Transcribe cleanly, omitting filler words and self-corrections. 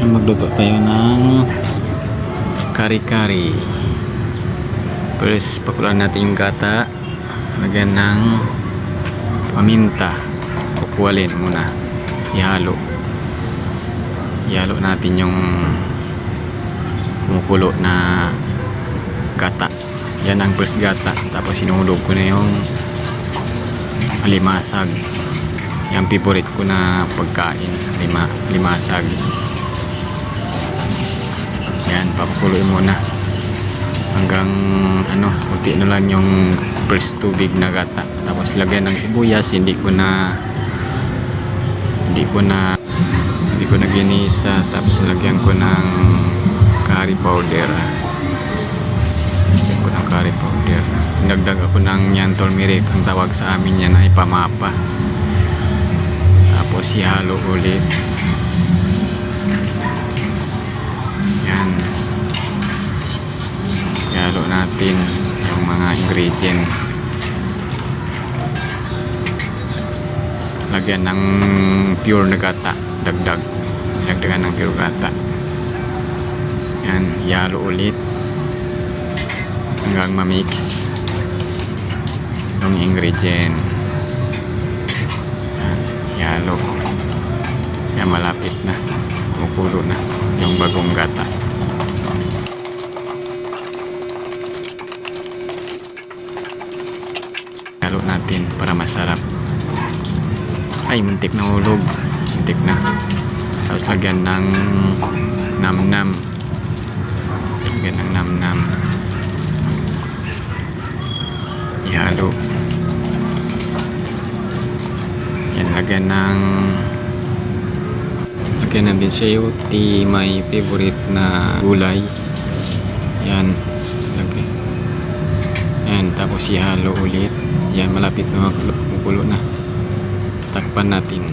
Magluto tayo ng kari-kari. First, pakulaan natin yung gata. Lagyan ng paminta. Pukualin muna. Ihalo. Ihalo natin yung kumukulo na gata. Yan ang first gata. Tapos sinuhulog ko na yung limasag. Yung favorite ko na pagkain. Limasag. Yan, papakuloy muna hanggang kunti na lang yung first tubig na gata. Tapos lagyan ng sibuyas. Hindi ko na ginisa. Tapos lagyan ko ng curry powder. Nagdag ako ng yan turmeric. Ang tawag sa amin yan ay pamapa. Tapos ihalo ulit. Yan. Ihalo natin yung mga ingredient. Lagyan ng pure na gata. Dagdagan ng pure gata. Yan. Ihalo ulit hanggang ma-mix yung ingredient. Yan. Ihalo. Yan, malapit na. Kumukulo na yung bagong gata. Ihalo natin para masarap. Ay, muntik na hulog. Muntik na. Tapos lagyan ng nam-nam. Lagyan ng nam-nam. Ihalo. Yan, lagyan natin sayote, may favorite na gulay. Yan. Lagay. Yan, tapos ihalo ulit. Yan, malapit na makulo na. Takpan natin.